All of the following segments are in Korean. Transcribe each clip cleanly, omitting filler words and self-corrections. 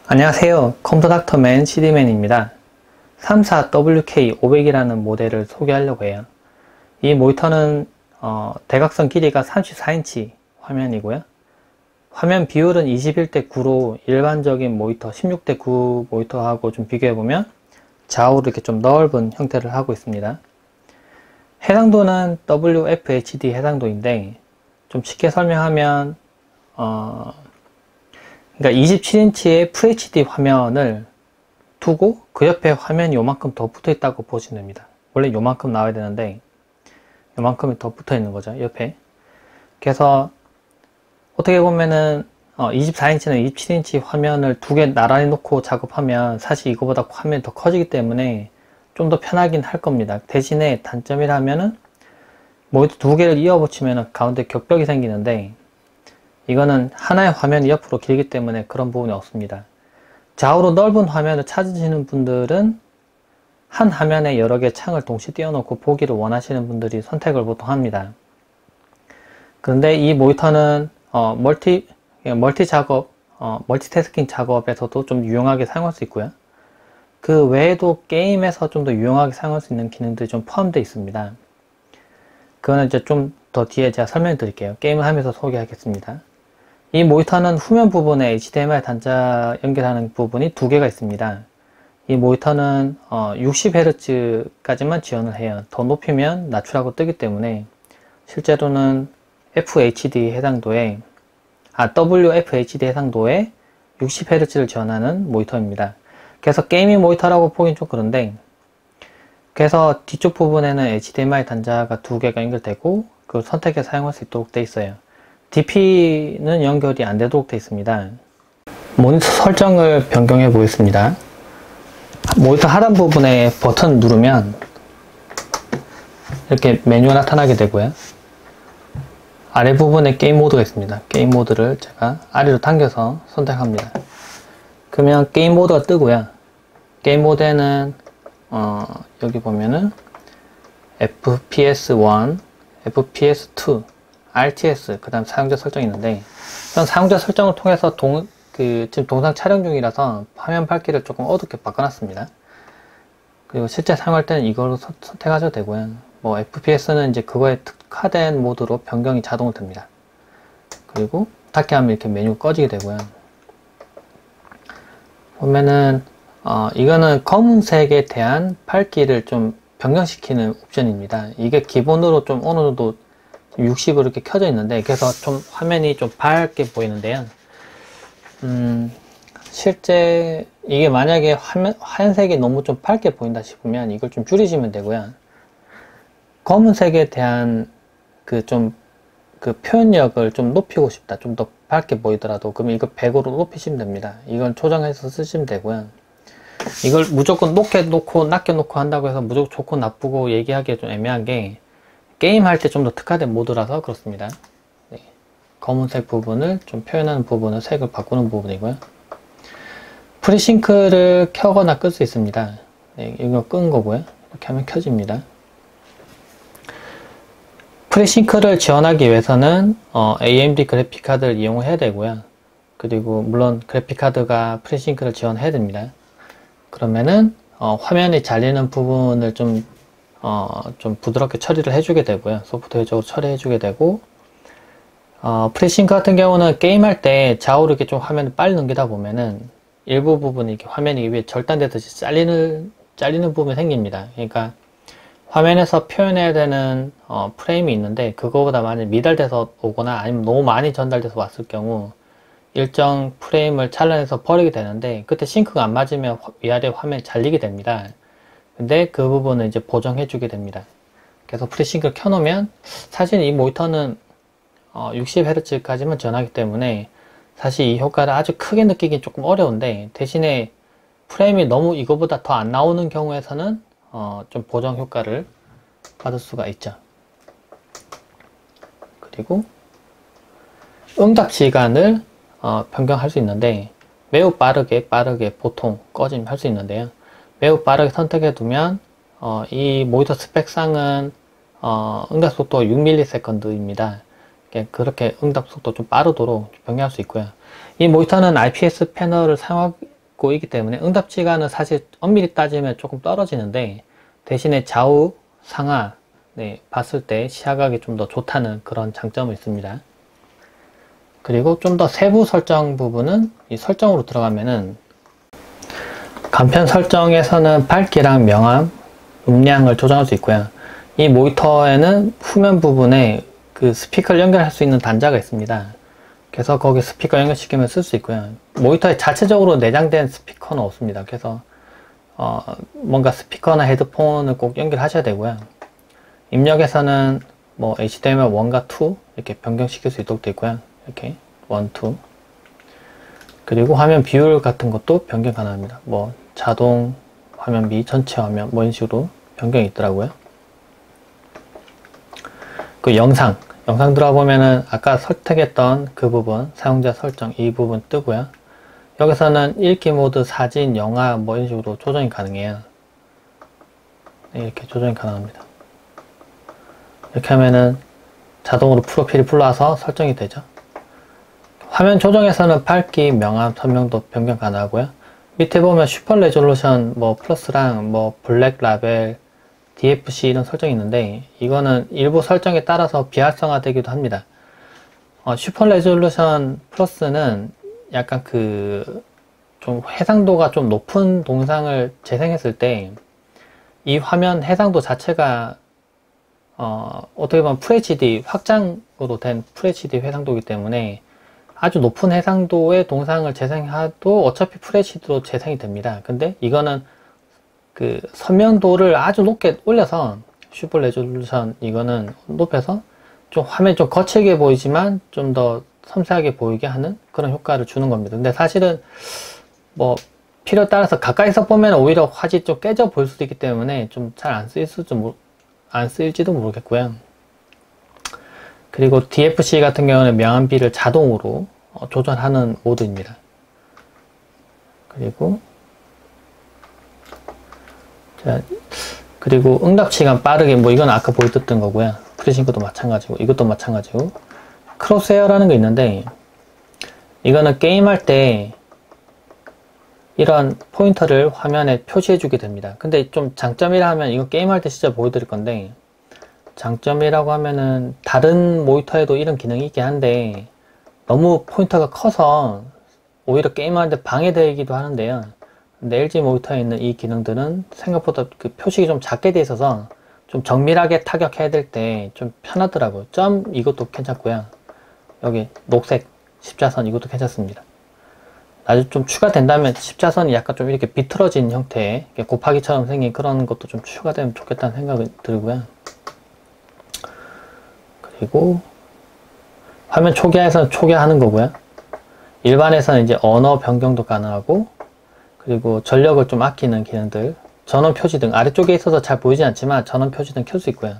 안녕하세요. 컴퓨터닥터맨 CD맨입니다. 34WK500이라는 모델을 소개하려고 해요. 이 모니터는 대각선 길이가 34인치 화면이고요. 화면 비율은 21:9로 일반적인 모니터 16:9 모니터하고 좀 비교해보면 좌우로 이렇게 좀 넓은 형태를 하고 있습니다. 해상도는 WFHD 해상도인데 좀 쉽게 설명하면 그러니까 27인치의 FHD 화면을 두고 그 옆에 화면이 요만큼 더 붙어 있다고 보시면 됩니다. 원래 요만큼 나와야 되는데 요만큼이 더 붙어 있는 거죠, 옆에. 그래서 어떻게 보면은 24인치나 27인치 화면을 두 개 나란히 놓고 작업하면 사실 이거보다 화면이 더 커지기 때문에 좀 더 편하긴 할 겁니다. 대신에 단점이라면은 모니터 두 개를 이어 붙이면 가운데 격벽이 생기는데 이거는 하나의 화면이 옆으로 길기 때문에 그런 부분이 없습니다. 좌우로 넓은 화면을 찾으시는 분들은 한 화면에 여러 개의 창을 동시에 띄워놓고 보기를 원하시는 분들이 선택을 보통 합니다. 그런데 이 모니터는 멀티 작업, 멀티태스킹 작업에서도 좀 유용하게 사용할 수 있고요. 그 외에도 게임에서 좀 더 유용하게 사용할 수 있는 기능들이 좀 포함되어 있습니다. 그거는 이제 좀 더 뒤에 제가 설명해 드릴게요. 게임을 하면서 소개하겠습니다. 이 모니터는 후면 부분에 HDMI 단자 연결하는 부분이 두 개가 있습니다. 이 모니터는 60Hz까지만 지원을 해요. 더 높이면 낮추라고 뜨기 때문에 실제로는 FHD 해상도에 WFHD 해상도에 60Hz를 지원하는 모니터입니다. 그래서 게이밍 모니터라고 보긴 좀 그런데, 그래서 뒤쪽 부분에는 HDMI 단자가 두 개가 연결되고 그걸 선택해서 사용할 수 있도록 되어 있어요. DP는 연결이 안 되도록 되어 있습니다. 모니터 설정을 변경해 보겠습니다. 모니터 하단 부분에 버튼 누르면 이렇게 메뉴가 나타나게 되고요. 아래 부분에 게임 모드가 있습니다. 게임 모드를 제가 아래로 당겨서 선택합니다. 그러면 게임 모드가 뜨고요. 게임 모드에는 여기 보면은 FPS1, FPS2, RTS, 그 다음 사용자 설정이 있는데, 이런 사용자 설정을 통해서 지금 동상 촬영 중이라서 화면 밝기를 조금 어둡게 바꿔놨습니다. 그리고 실제 사용할 때는 이걸로 선택하셔도 되고요. 뭐 FPS는 이제 그거에 특화된 모드로 변경이 자동으로 됩니다. 그리고 닫기 하면 이렇게 메뉴가 꺼지게 되고요. 보면은 이거는 검은색에 대한 밝기를 좀 변경시키는 옵션입니다. 이게 기본으로 좀 어느 정도 60으로 이렇게 켜져 있는데, 그래서 좀 화면이 좀 밝게 보이는데요. 실제 이게 만약에 하얀색이 너무 좀 밝게 보인다 싶으면 이걸 좀 줄이시면 되고요. 검은색에 대한 그 표현력을 좀 높이고 싶다, 좀 더 밝게 보이더라도 그러면 이거 100으로 높이시면 됩니다. 이건 조정해서 쓰시면 되고요. 이걸 무조건 높게 놓고 낮게 놓고 한다고 해서 무조건 좋고 나쁘고 얘기하기가 좀 애매한 게, 게임 할 때 좀 더 특화된 모드라서 그렇습니다. 네. 검은색 부분을 좀 표현하는 부분을 색을 바꾸는 부분이고요. 프리싱크를 켜거나 끌 수 있습니다. 네, 이거 끈 거고요. 이렇게 하면 켜집니다. 프리싱크를 지원하기 위해서는 AMD 그래픽카드를 이용해야 되고요. 그리고 물론 그래픽카드가 프리싱크를 지원해야 됩니다. 그러면은 화면이 잘리는 부분을 좀 부드럽게 처리를 해주게 되고요. 소프트웨어적으로 처리해주게 되고, 프리싱크 같은 경우는 게임할 때 좌우로 이렇게 좀 화면을 빨리 넘기다 보면은 일부 부분이 이렇게 화면이 위에 절단되듯이 잘리는 부분이 생깁니다. 그러니까 화면에서 표현해야 되는 프레임이 있는데, 그거보다 만약 미달돼서 오거나 아니면 너무 많이 전달돼서 왔을 경우 일정 프레임을 잘라내서 버리게 되는데, 그때 싱크가 안 맞으면 위아래 화면이 잘리게 됩니다. 근데 그 부분을 이제 보정해 주게 됩니다. 그래서 프리싱크를 켜놓으면, 사실 이 모니터는 60Hz까지만 지원하기 때문에 사실 이 효과를 아주 크게 느끼긴 조금 어려운데, 대신에 프레임이 너무 이거보다 더 안 나오는 경우에서는 좀 보정 효과를 받을 수가 있죠. 그리고 응답 시간을 변경할 수 있는데, 매우 빠르게 보통 꺼짐 할 수 있는데요. 매우 빠르게 선택해 두면 이 모니터 스펙상은 응답 속도가 6ms입니다. 그렇게 응답 속도 좀 빠르도록 변경할 수 있고요. 이 모니터는 IPS 패널을 있고 있기 때문에 응답치가는 사실 엄밀히 따지면 조금 떨어지는데, 대신에 좌우 상하 봤을 때 시야각이 좀 더 좋다는 그런 장점이 있습니다. 그리고 좀 더 세부 설정 부분은 이 설정으로 들어가면은, 간편 설정에서는 밝기랑 명암, 음량을 조정할 수 있고요. 이 모니터에는 후면 부분에 그 스피커를 연결할 수 있는 단자가 있습니다. 그래서 거기 스피커 연결시키면 쓸 수 있고요. 모니터에 자체적으로 내장된 스피커는 없습니다. 그래서 뭔가 스피커나 헤드폰을 꼭 연결하셔야 되고요. 입력에서는 뭐 HDMI 1과 2 이렇게 변경시킬 수 있도록 되어 있고요. 이렇게 1, 2. 그리고 화면 비율 같은 것도 변경 가능합니다. 뭐 자동 화면비, 전체 화면 뭐 이런 식으로 변경이 있더라고요. 그 영상 들어보면은 아까 선택했던 그 부분, 사용자 설정 이 부분 뜨고요. 여기서는 읽기 모드, 사진, 영화 뭐 이런 식으로 조정이 가능해요. 이렇게 조정이 가능합니다. 이렇게 하면은 자동으로 프로필이 불러와서 설정이 되죠. 화면 조정에서는 밝기, 명암, 선명도 변경 가능하고요. 밑에 보면 슈퍼 레졸루션 뭐 플러스랑 뭐 블랙 라벨, DFC 이런 설정이 있는데, 이거는 일부 설정에 따라서 비활성화 되기도 합니다. 슈퍼 레졸루션 플러스는 약간 좀 해상도가 좀 높은 동영상을 재생했을 때 이 화면 해상도 자체가 어떻게 보면 FHD 확장으로 된 FHD 해상도이기 때문에 아주 높은 해상도의 동영상을 재생해도 어차피 FHD로 재생이 됩니다. 근데 이거는 그 선명도를 아주 높게 올려서, 슈퍼 레졸루션 이거는 높여서 좀 화면이 좀 거칠게 보이지만 좀 더 섬세하게 보이게 하는 그런 효과를 주는 겁니다. 근데 사실은 뭐 필요에 따라서 가까이서 보면 오히려 화질이 좀 깨져 보일 수도 있기 때문에 좀 잘 안 쓰일지도 모르겠고요. 그리고 DFC 같은 경우는 명암비를 자동으로 조절하는 모드입니다. 그리고 응답시간 빠르게, 뭐 이건 아까 보여드렸던 거고요. 프리싱크도 마찬가지고, 이것도 마찬가지고. 크로스헤어라는 거 있는데, 이거는 게임할 때 이런 포인터를 화면에 표시해 주게 됩니다. 근데 좀 장점이라 하면, 이거 게임할 때 진짜 보여드릴 건데, 장점이라고 하면은 다른 모니터에도 이런 기능이 있긴 한데 너무 포인터가 커서 오히려 게임하는데 방해되기도 하는데요. 근데 LG 모니터에 있는 이 기능들은 생각보다 그 표식이 좀 작게 돼 있어서 좀 정밀하게 타격해야 될 때 좀 편하더라고요. 점 이것도 괜찮고요. 여기 녹색 십자선 이것도 괜찮습니다. 나중에 좀 추가된다면 십자선이 약간 좀 이렇게 비틀어진 형태의 곱하기처럼 생긴 그런 것도 좀 추가되면 좋겠다는 생각이 들고요. 그리고 화면 초기화에서는 초기화하는 거고요. 일반에서는 이제 언어 변경도 가능하고, 그리고 전력을 좀 아끼는 기능들, 전원 표시등 아래쪽에 있어서 잘 보이지 않지만 전원 표시등 켤 수 있고요.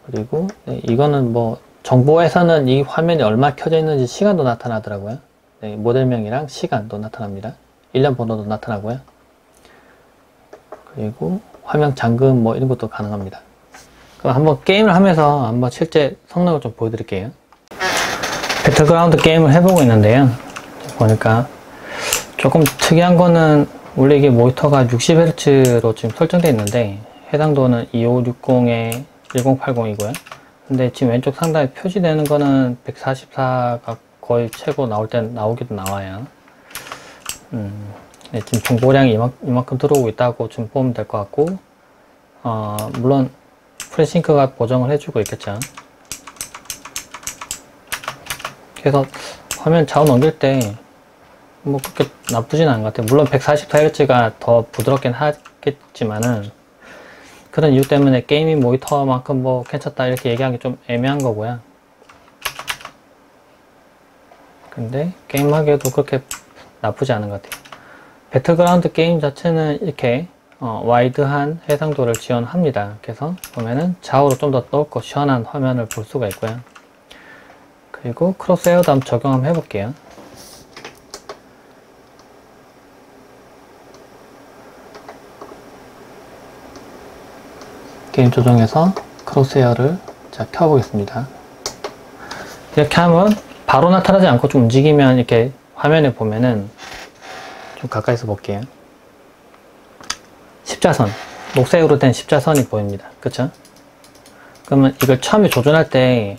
그리고 이거는 뭐 정보에서는 이 화면이 얼마 켜져 있는지 시간도 나타나더라고요. 모델명이랑 시간도 나타납니다. 일련 번호도 나타나고요. 그리고 화면 잠금 뭐 이런 것도 가능합니다. 그럼 한번 게임을 하면서 한번 실제 성능을 좀 보여드릴게요. 배틀그라운드 게임을 해보고 있는데요. 보니까 조금 특이한 거는, 원래 이게 모니터가 60Hz로 지금 설정되어 있는데 해상도는 2560에 1080이고요. 근데 지금 왼쪽 상단에 표시되는 거는 144가 거의 최고 나올 땐 나오기도 나와요. 네, 지금 정보량이 이만큼 들어오고 있다고 좀 보면 될 것 같고, 물론 프리싱크가 보정을 해주고 있겠죠. 그래서 화면 좌우 넘길 때 뭐 그렇게 나쁘진 않은 것 같아요. 물론 144Hz가 더 부드럽긴 하겠지만은, 그런 이유 때문에 게이밍 모니터만큼 뭐 괜찮다 이렇게 얘기하기 좀 애매한 거고요. 근데 게임하기에도 그렇게 나쁘지 않은 것 같아요. 배틀그라운드 게임 자체는 이렇게 와이드한 해상도를 지원합니다. 그래서 보면은 좌우로 좀 더 넓고 시원한 화면을 볼 수가 있고요. 그리고 크로스헤어도 한번 적용 한번 해볼게요. 게임 조정에서 크로스헤어를 자 켜보겠습니다. 이렇게 하면 바로 나타나지 않고 좀 움직이면, 이렇게 화면에 보면은 좀 가까이서 볼게요. 십자선, 녹색으로 된 십자선이 보입니다. 그쵸? 그러면 이걸 처음에 조준할 때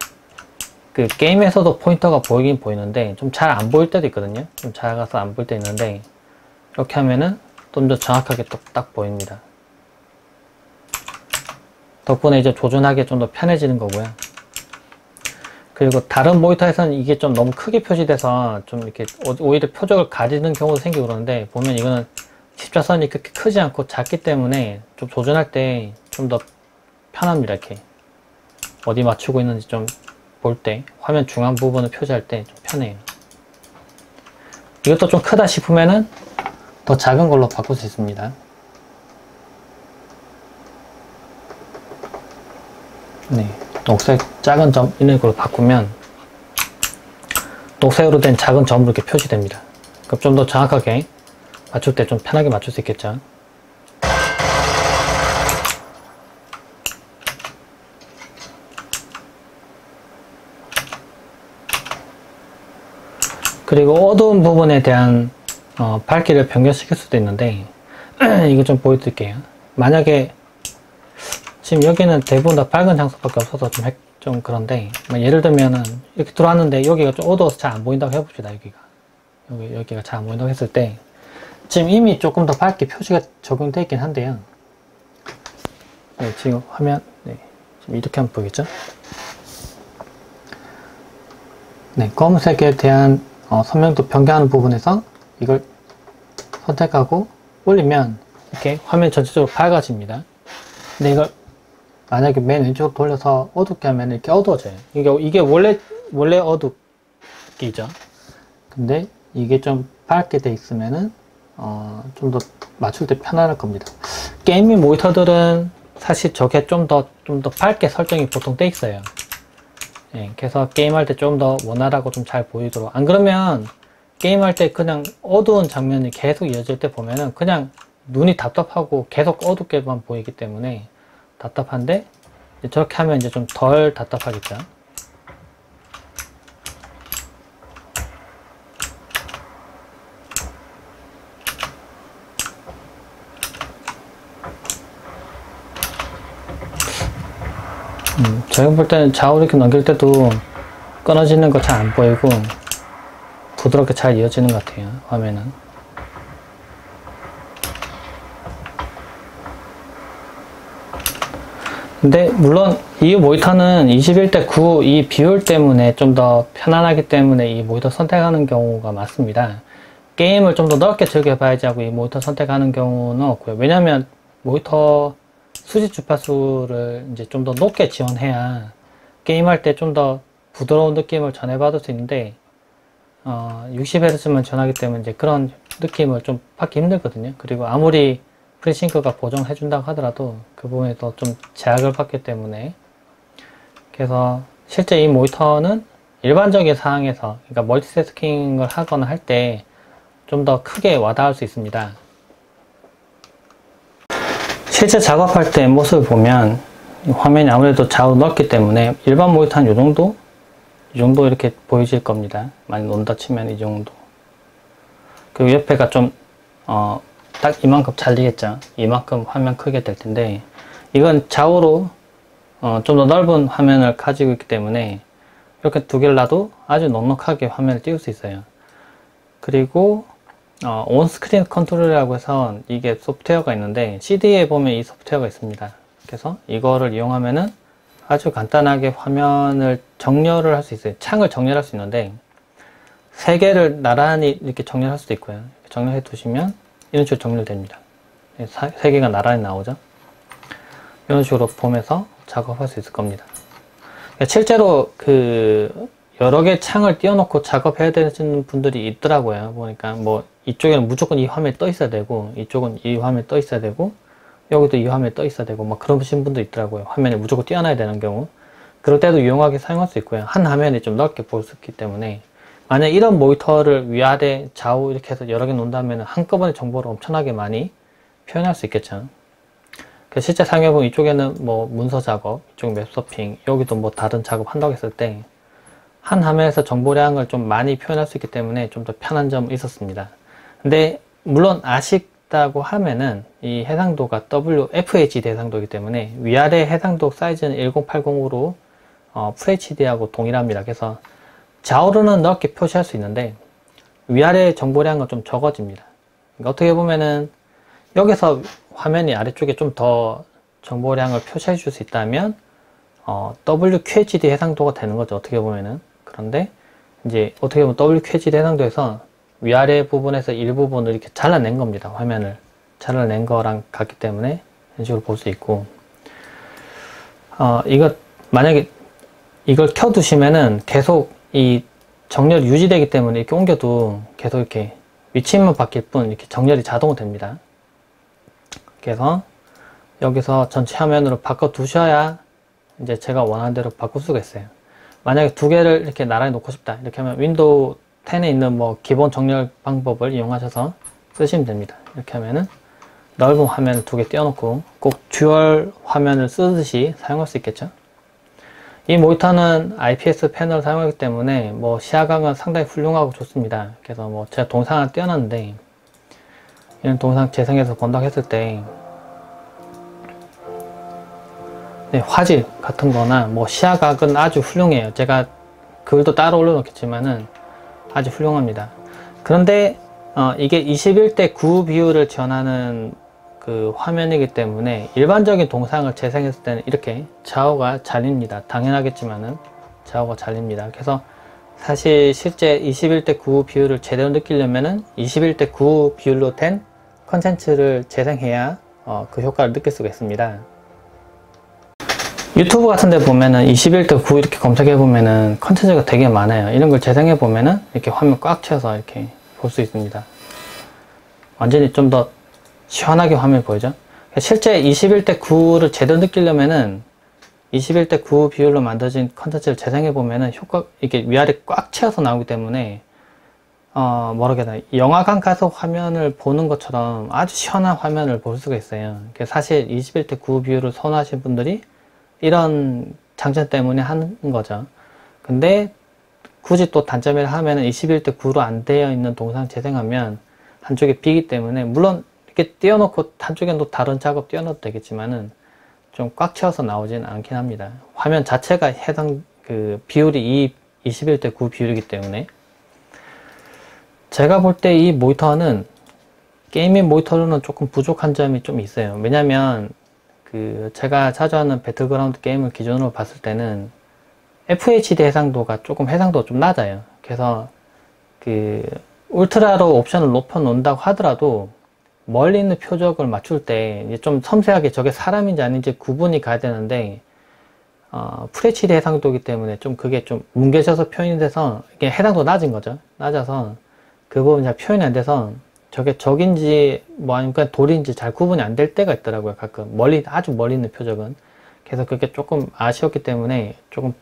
그 게임에서도 포인터가 보이긴 보이는데 좀 잘 안 보일 때도 있거든요. 좀 작아서 안 보일 때 있는데 이렇게 하면은 좀 더 정확하게 딱 보입니다. 덕분에 이제 조준하기 좀 더 편해지는 거고요. 그리고 다른 모니터에서는 이게 좀 너무 크게 표시돼서 좀 이렇게 오히려 표적을 가리는 경우도 생기고 그러는데, 보면 이거는 십자선이 그렇게 크지 않고 작기 때문에 좀 조준할 때 좀 더 편합니다. 이렇게 어디 맞추고 있는지 좀 볼 때, 화면 중앙 부분을 표시할 때 좀 편해요. 이것도 좀 크다 싶으면은 더 작은 걸로 바꿀 수 있습니다. 네, 녹색 작은 점 있는 걸로 바꾸면 녹색으로 된 작은 점으로 이렇게 표시됩니다. 그럼 좀 더 정확하게 맞출 때 좀 편하게 맞출 수 있겠죠. 그리고 어두운 부분에 대한 밝기를 변경시킬 수도 있는데 이거 좀 보여드릴게요. 만약에 지금 여기는 대부분 다 밝은 장소밖에 없어서 좀 그런데, 예를 들면은 이렇게 들어왔는데 여기가 좀 어두워서 잘 안 보인다고 해봅시다. 여기가 잘 안 보인다고 했을 때 지금 이미 조금 더 밝게 표시가 적용되어 있긴 한데요. 네, 지금 화면 지금 이렇게 하면 보이겠죠? 네, 검은색에 대한 선명도 변경하는 부분에서 이걸 선택하고 올리면 이렇게 화면 전체적으로 밝아집니다. 근데 이걸 만약에 맨 왼쪽으로 돌려서 어둡게 하면 이렇게 어두워져요. 이게 원래 어둡기죠. 근데 이게 좀 밝게 돼 있으면은 좀 더 맞출 때 편안할 겁니다. 게이밍 모니터들은 사실 저게 좀 더 밝게 설정이 보통 돼 있어요. 예, 그래서 게임할 때 좀 더 원활하고 좀 잘 보이도록. 안 그러면 게임할 때 그냥 어두운 장면이 계속 이어질 때 보면은 그냥 눈이 답답하고 계속 어둡게만 보이기 때문에 답답한데, 저렇게 하면 이제 좀 덜 답답하겠죠. 제가 볼 때는 좌우 이렇게 넘길 때도 끊어지는 거 잘 안 보이고 부드럽게 잘 이어지는 것 같아요, 화면은. 근데 물론 이 모니터는 21:9 이 비율 때문에 좀 더 편안하기 때문에 이 모니터 선택하는 경우가 많습니다. 게임을 좀 더 넓게 즐겨봐야지 하고 이 모니터 선택하는 경우는 없고요. 왜냐면 모니터 수직 주파수를 이제 좀 더 높게 지원해야 게임할 때 좀 더 부드러운 느낌을 전해받을 수 있는데 60Hz만 전하기 때문에 이제 그런 느낌을 좀 받기 힘들거든요. 그리고 아무리 프리싱크가 보정해 준다고 하더라도 그 부분에서 좀 제약을 받기 때문에, 그래서 실제 이 모니터는 일반적인 상황에서, 그러니까 멀티태스킹을 하거나 할 때 좀 더 크게 와닿을 수 있습니다. 실제 작업할 때 모습을 보면 화면이 아무래도 좌우 넓기 때문에 일반 모니터는 이 정도 이렇게 보이실 겁니다. 많이 논다 치면 이 정도. 그리고 옆에가 좀 딱 이만큼 잘리겠죠. 이만큼 화면 크게 될 텐데, 이건 좌우로 좀 더 넓은 화면을 가지고 있기 때문에 이렇게 두 개를 놔도 아주 넉넉하게 화면을 띄울 수 있어요. 그리고 온스크린 컨트롤이라고 해서 이게 소프트웨어가 있는데, CD에 보면 이 소프트웨어가 있습니다. 그래서 이거를 이용하면은 아주 간단하게 화면을 정렬을 할 수 있어요. 창을 정렬할 수 있는데 세 개를 나란히 이렇게 정렬할 수도 있고요. 정렬해 두시면 이런 식으로 정렬됩니다. 세 개가 나란히 나오죠. 이런 식으로 보면서 작업할 수 있을 겁니다. 실제로 여러 개 창을 띄워놓고 작업해야 되는 분들이 있더라고요. 보니까 뭐 이쪽에는 무조건 이 화면에 떠 있어야 되고, 이쪽은 이 화면에 떠 있어야 되고, 여기도 이 화면에 떠 있어야 되고, 막 그러신 분도 있더라고요. 화면에 무조건 띄워놔야 되는 경우. 그럴 때도 유용하게 사용할 수 있고요. 한 화면에 좀 넓게 볼 수 있기 때문에, 만약 이런 모니터를 위아래 좌우 이렇게 해서 여러 개 놓는다면 한꺼번에 정보를 엄청나게 많이 표현할 수 있겠죠. 그래서 실제 사용해보면 이쪽에는 뭐 문서 작업, 이쪽 웹서핑, 여기도 뭐 다른 작업 한다고 했을 때 한 화면에서 정보량을 좀 많이 표현할 수 있기 때문에 좀 더 편한 점이 있었습니다. 근데 물론 아쉽다고 하면은 이 해상도가 WFHD 해상도이기 때문에 위아래 해상도 사이즈는 1080으로 FHD하고 동일합니다. 그래서 좌우로는 넓게 표시할 수 있는데 위아래 정보량은 좀 적어집니다. 그러니까 어떻게 보면은 여기서 화면이 아래쪽에 좀 더 정보량을 표시해 줄 수 있다면 WQHD 해상도가 되는 거죠. 어떻게 보면은. 그런데 이제 어떻게 보면 WQHD 해상도에서 위아래 부분에서 일부분을 이렇게 잘라낸 겁니다. 화면을 잘라낸 거랑 같기 때문에 이런 식으로 볼 수 있고, 이거 만약에 이걸 켜두시면은 계속 이 정렬이 유지되기 때문에 이렇게 옮겨도 계속 이렇게 위치만 바뀔 뿐 이렇게 정렬이 자동으로 됩니다. 그래서 여기서 전체 화면으로 바꿔 두셔야 이제 제가 원하는 대로 바꿀 수가 있어요. 만약에 두 개를 이렇게 나란히 놓고 싶다 이렇게 하면 윈도우 10에 있는 뭐 기본 정렬 방법을 이용하셔서 쓰시면 됩니다. 이렇게 하면은 넓은 화면을 두 개 띄워놓고 꼭 듀얼 화면을 쓰듯이 사용할 수 있겠죠. 이 모니터는 IPS 패널을 사용하기 때문에 뭐 시야각은 상당히 훌륭하고 좋습니다. 그래서 뭐 제가 동영상을 띄워놨는데 이런 동영상 재생해서 본다고 했을 때 네, 화질 같은 거나 뭐 시야각은 아주 훌륭해요. 제가 글도 따로 올려놓겠지만은 아주 훌륭합니다. 그런데 이게 21:9 비율을 지원하는 그 화면이기 때문에 일반적인 동상을 재생했을 때는 이렇게 좌우가 잘립니다. 당연하겠지만은 좌우가 잘립니다. 그래서 사실 실제 21:9 비율을 제대로 느끼려면은 21:9 비율로 된 컨텐츠를 재생해야 그 효과를 느낄 수가 있습니다. 유튜브 같은 데 보면은 21:9 이렇게 검색해 보면은 컨텐츠가 되게 많아요. 이런 걸 재생해 보면은 이렇게 화면 꽉 채워서 이렇게 볼 수 있습니다. 완전히 좀 더 시원하게 화면이 보이죠? 실제 21:9를 제대로 느끼려면은 21:9 비율로 만들어진 컨텐츠를 재생해 보면은 이게 위아래 꽉 채워서 나오기 때문에 뭐라고 해야 되나, 영화관 가서 화면을 보는 것처럼 아주 시원한 화면을 볼 수가 있어요. 사실 21:9 비율을 선호하시는 분들이 이런 장점 때문에 하는 거죠. 근데 굳이 또 단점이라 하면은 21:9로 안 되어 있는 동영상 재생하면 한쪽에 비기 때문에, 물론 이렇게 띄워놓고 한쪽에 또 다른 작업 띄워놔도 되겠지만은 좀 꽉 채워서 나오진 않긴 합니다. 화면 자체가 해당 그 비율이 21:9 비율이기 때문에. 제가 볼 때 이 모니터는 게이밍 모니터로는 조금 부족한 점이 좀 있어요. 왜냐면 제가 자주 하는 배틀그라운드 게임을 기준으로 봤을 때는 FHD 해상도가 조금 해상도가 좀 낮아요. 그래서 울트라로 옵션을 높여 놓는다고 하더라도 멀리 있는 표적을 맞출 때 이제 좀 섬세하게 저게 사람인지 아닌지 구분이 가야 되는데, FHD 해상도이기 때문에 좀 그게 좀 뭉개져서 표현이 돼서 이게 해상도 낮은 거죠. 낮아서 그 부분이 잘 표현이 안 돼서 저게 적인지 뭐 아니면 그냥 돌인지 잘 구분이 안 될 때가 있더라고요. 가끔 아주 멀리 있는 표적은. 그래서 그게 조금 아쉬웠기 때문에 조금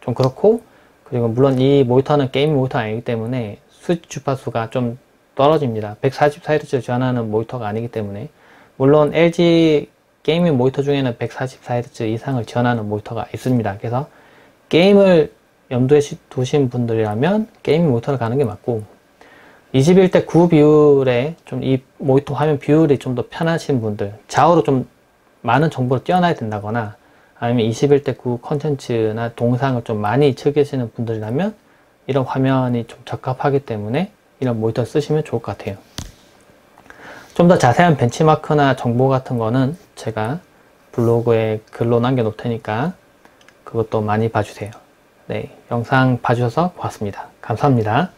좀 그렇고, 그리고 물론 이 모니터는 게임 모니터가 아니기 때문에 스위치 주파수가 좀 떨어집니다. 144Hz 지원하는 모니터가 아니기 때문에. 물론 LG 게이밍 모니터 중에는 144Hz 이상을 지원하는 모니터가 있습니다. 그래서 게임을 염두에 두신 분들이라면 게이밍 모니터를 가는 게 맞고, 21:9 비율에 좀 이 모니터 화면 비율이 좀 더 편하신 분들, 좌우로 좀 많은 정보를 띄워놔야 된다거나 아니면 21:9 컨텐츠나 동상을 좀 많이 즐기시는 분들이라면 이런 화면이 좀 적합하기 때문에 이런 모니터 쓰시면 좋을 것 같아요. 좀 더 자세한 벤치마크나 정보 같은 거는 제가 블로그에 글로 남겨 놓을 테니까 그것도 많이 봐주세요. 네, 영상 봐주셔서 고맙습니다. 감사합니다.